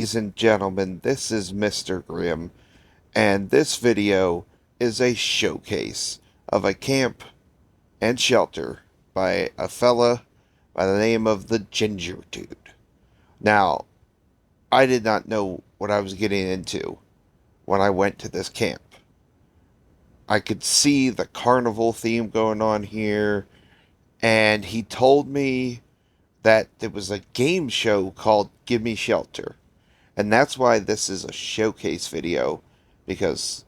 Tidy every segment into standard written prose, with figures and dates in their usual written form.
Ladies and gentlemen, this is Mr. Grimm, and this video is a showcase of a camp and shelter by a fella by the name of the Ginger Dude. Now, I did not know what I was getting into when I went to this camp. I could see the carnival theme going on here, and he told me that there was a game show called Give Me Shelter. And that's why this is a showcase video, because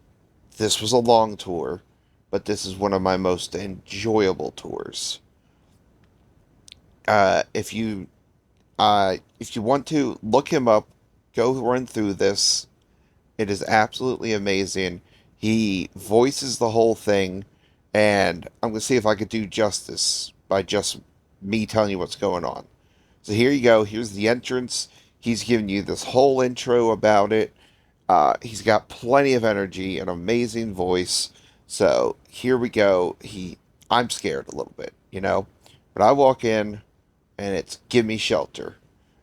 this was a long tour, but this is one of my most enjoyable tours. If you want to look him up, go run through this. It is absolutely amazing. He voices the whole thing, and I'm gonna see if I could do justice by just me telling you what's going on. So here you go. Here's the entrance. He's giving you this whole intro about it. He's got plenty of energy, an amazing voice. So here we go. I'm scared a little bit, but I walk in and it's give me shelter.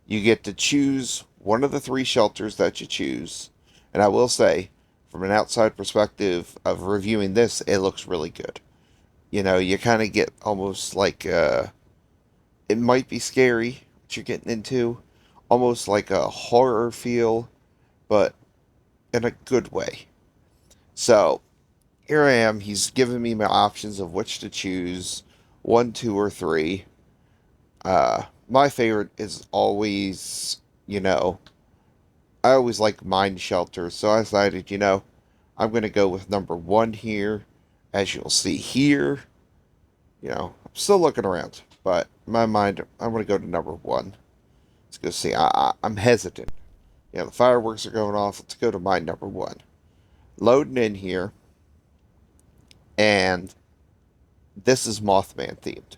You get to choose one of the three shelters that you choose. And I will say, from an outside perspective of reviewing this, it looks really good. You kind of get almost like it might be scary what you're getting into, almost like a horror feel, but in a good way. So here I am. He's given me my options of which to choose, one, two, or three. My favorite is always, I always like mine shelter, so I decided, I'm going to go with number one here. As you'll see here, I'm still looking around, but in my mind, I'm going to go to number one. Let's go see. I'm hesitant. The fireworks are going off. Let's go to my number one. Loading in here, and this is Mothman themed.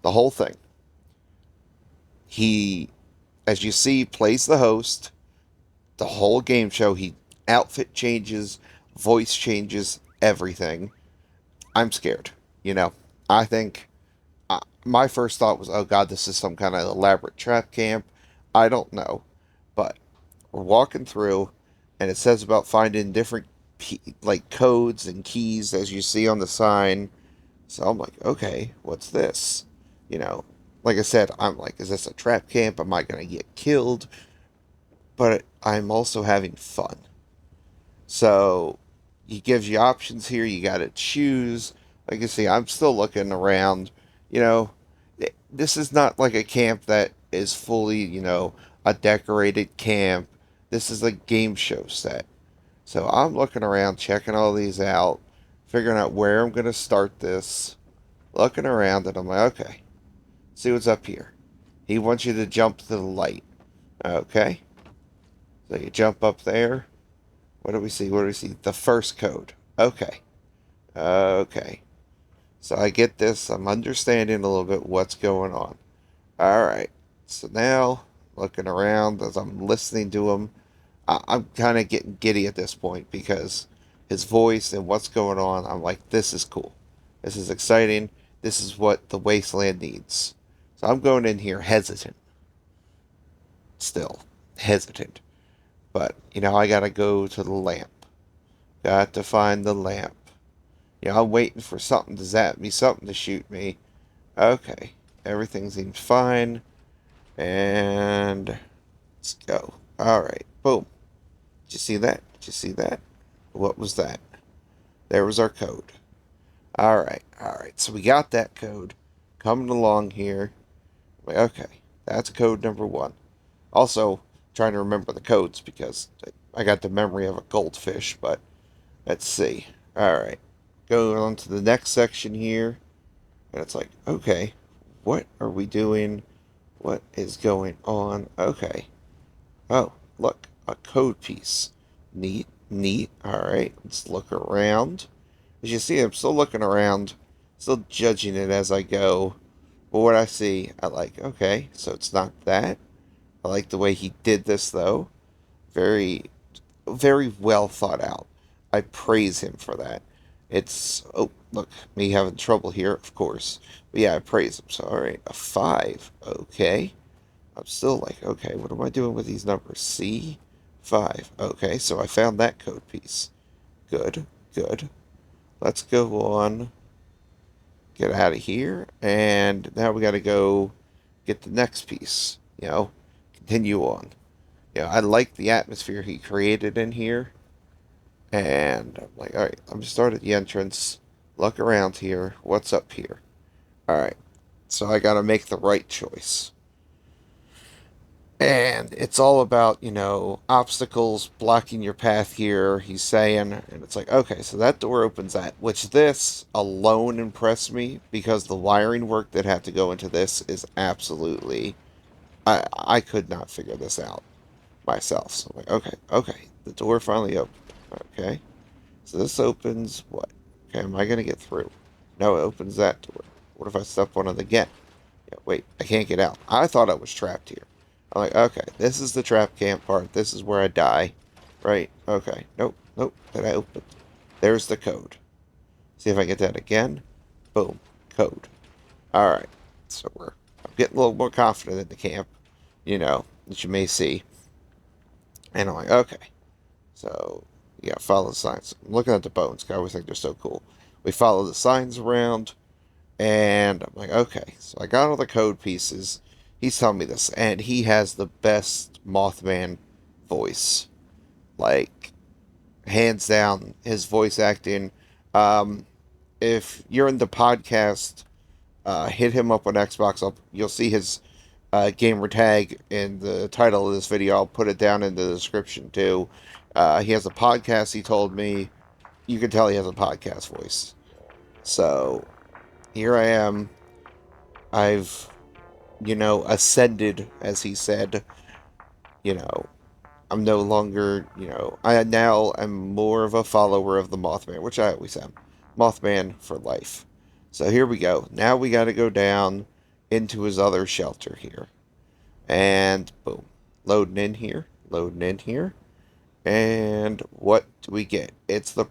The whole thing. He, as you see, plays the host. The whole game show, he outfit changes, voice changes, everything. I'm scared. I think my first thought was, oh god, this is some kind of elaborate trap camp. I don't know, but we're walking through, and it says about finding different codes and keys as you see on the sign. So I'm like, okay, what's this? Like I said, I'm like, is this a trap camp? Am I gonna get killed? But I'm also having fun. So he gives you options here. You got to choose. Like you see, I'm still looking around. You know, this is not like a camp that is fully, a decorated camp. This is a game show set. So I'm looking around, checking all these out, figuring out where I'm going to start this. Looking around, and I'm like, okay, see what's up here. He wants you to jump to the light. Okay. So you jump up there. What do we see? What do we see? The first code. Okay. Okay. So I get this. I'm understanding a little bit what's going on. Alright. So now, looking around as I'm listening to him, I'm kind of getting giddy at this point because his voice and what's going on, I'm like, this is cool. This is exciting. This is what the wasteland needs. So I'm going in here hesitant. Still hesitant. But, I gotta go to the lamp. Got to find the lamp. I'm waiting for something to zap me, something to shoot me. Okay. Everything seems fine. And let's go. Alright. Boom. Did you see that? Did you see that? What was that? There was our code. Alright. Alright. So we got that code. Coming along here. Okay. That's code number one. Also, trying to remember the codes because I got the memory of a goldfish, but let's see. Alright. Going on to the next section here. And it's like, okay, what are we doing? What is going on? Okay. Oh, look, a code piece. Neat, neat. Alright, let's look around. As you see, I'm still looking around, still judging it as I go. But what I see, I like, okay, so it's not that. I like the way he did this, though. Very, very well thought out. I praise him for that. Oh, look, me having trouble here, of course. But yeah, I praise him. So, alright, a 5. Okay. I'm still like, okay, what am I doing with these numbers? C5. Okay, so I found that code piece. Good, good. Let's go on, get out of here, and now we got to go get the next piece. Continue on. I like the atmosphere he created in here, and I'm like, all right, I'm just start at the entrance, look around here, what's up here? All right, so I got to make the right choice. And it's all about, obstacles blocking your path here, he's saying. And it's like, okay, so that door opens that, which this alone impressed me because the wiring work that had to go into this is absolutely. I could not figure this out myself. So I'm like, okay, the door finally opened. Okay, so this opens what? Okay, am I going to get through? No, it opens that door. What if I step on it again? Yeah, wait, I can't get out. I thought I was trapped here. I'm like, okay, this is the trap camp part. This is where I die. Right? Okay. Nope, nope. That I opened. There's the code. See if I get that again. Boom. Code. Alright. So I'm getting a little more confident in the camp, as you may see. And I'm like, okay. So, yeah, follow the signs. I'm looking at the bones. I always think they're so cool. We follow the signs around. And I'm like, okay, so I got all the code pieces. He's telling me this, and he has the best Mothman voice. Like, hands down, his voice acting. Um, if you're in the podcast, hit him up on Xbox. You'll see his gamer tag in the title of this video. I'll put it down in the description too. He has a podcast, he told me. You can tell he has a podcast voice. So, here I am. I've ascended, as he said. You know, I'm no longer, I now am more of a follower of the Mothman, which I always am. Mothman for life. So here we go. Now we got to go down into his other shelter here. And boom. Loading in here. Loading in here. And what do we get? It's the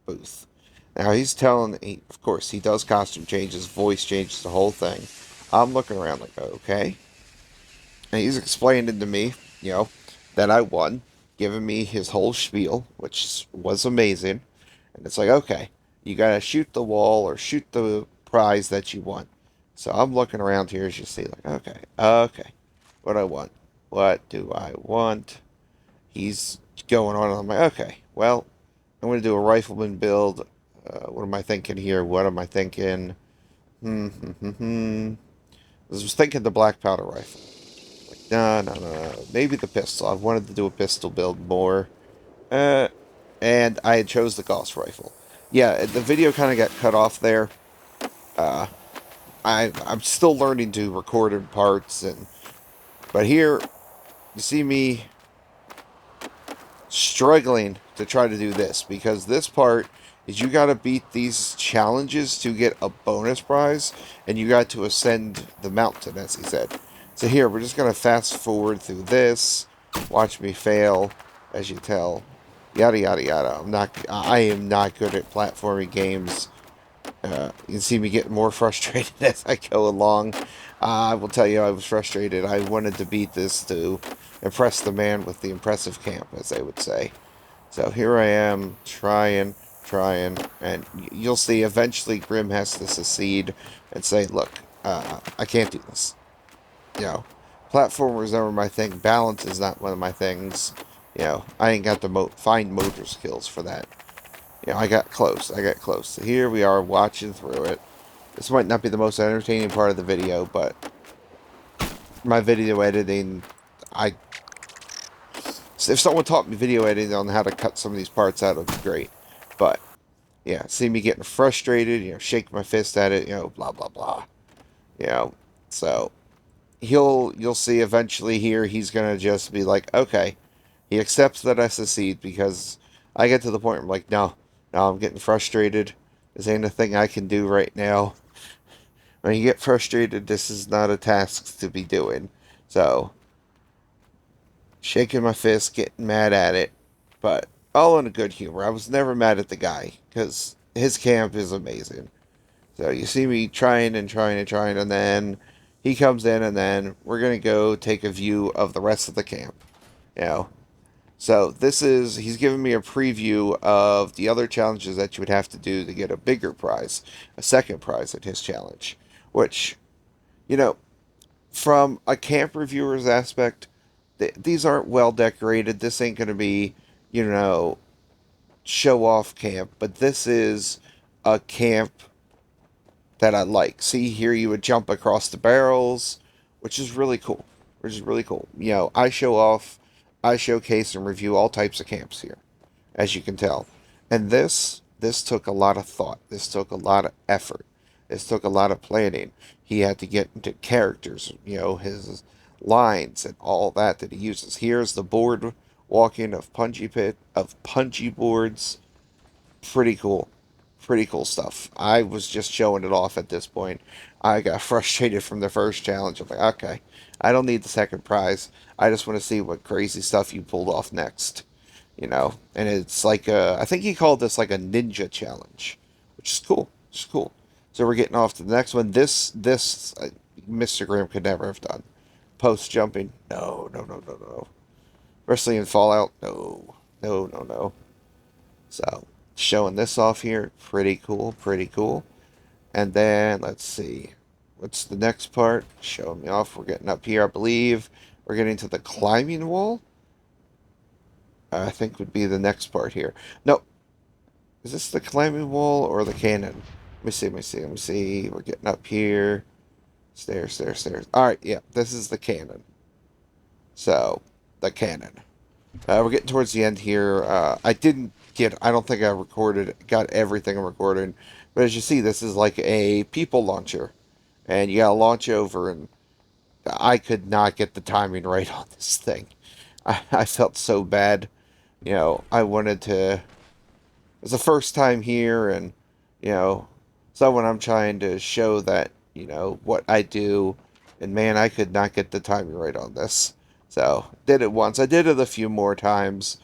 booth. Now he's telling, of course, he does costume changes, voice changes, the whole thing. I'm looking around like, okay. And he's explaining to me, that I won, giving me his whole spiel, which was amazing. And it's like, okay, you gotta shoot the wall or shoot the prize that you want. So I'm looking around here as you see, like, okay, what do I want? What do I want? He's going on, and I'm like, okay, well, I'm gonna do a rifleman build. What am I thinking here? What am I thinking? I was thinking the black powder rifle. No. Maybe the pistol. I wanted to do a pistol build more. Uh, and I had chose the Gauss rifle. Yeah, the video kind of got cut off there. Uh, I'm still learning to record in parts, but here you see me struggling to try to do this because this part is you got to beat these challenges to get a bonus prize, and you got to ascend the mountain, as he said. So here, we're just going to fast forward through this. Watch me fail, as you tell. Yada, yada, yada. I am not good at platforming games. You can see me getting more frustrated as I go along. I will tell you I was frustrated. I wanted to beat this to impress the man with the impressive camp, as they would say. So here I am, trying, and you'll see eventually Grim has to secede and say, look, I can't do this. Platformers never my thing. Balance is not one of my things. I ain't got the fine motor skills for that. I got close. So here we are watching through it. This might not be the most entertaining part of the video, but my video editing, if someone taught me video editing on how to cut some of these parts out, it would be great. But, yeah, see me getting frustrated, shake my fist at it, blah, blah, blah. So, you'll see eventually here, he's going to just be like, okay, he accepts that I succeed because I get to the point where I'm like, no, I'm getting frustrated. This ain't a thing I can do right now. When you get frustrated, this is not a task to be doing. So, shaking my fist, getting mad at it, but all in a good humor. I was never mad at the guy, because his camp is amazing. So you see me trying, and then He comes in, and then we're going to go take a view of the rest of the camp. You know, so he's giving me a preview of the other challenges that you would have to do to get a bigger prize, a second prize at his challenge, which, you know, from a camp reviewer's aspect, these aren't well decorated. This ain't going to be, you know, show off camp, but this is a camp that I like. See here, you would jump across the barrels, which is really cool. Which is really cool. You know, I showcase and review all types of camps here, as you can tell. And this took a lot of thought. This took a lot of effort. This took a lot of planning. He had to get into characters, you know, his lines and all that he uses. Here's the board walking of punji boards. Pretty cool. Pretty cool stuff. I was just showing it off at this point. I got frustrated from the first challenge. I'm like, okay, I don't need the second prize. I just want to see what crazy stuff you pulled off next. You know, and it's like I think he called this like a ninja challenge, which is cool. Which is cool. So we're getting off to the next one. This Mr. Graham could never have done. Post jumping, no, no, no, no, no. Wrestling in Fallout, no, no, no, no. So showing this off here, pretty cool, pretty cool. And then let's see, what's the next part? Showing me off. We're getting up here, I believe. We're getting to the climbing wall. I think would be the next part here. No, is this the climbing wall or the cannon? Let me see, let me see, let me see. We're getting up here. Stairs, stairs, stairs. All right, yeah, this is the cannon. So, the cannon. We're getting towards the end here. I don't think I got everything I'm recording. But as you see, this is like a people launcher. And you gotta launch over, and I could not get the timing right on this thing. I felt so bad. You know, I wanted to. It was the first time here, and, you know, someone I'm trying to show that, you know, what I do. And man, I could not get the timing right on this. So, did it once. I did it a few more times.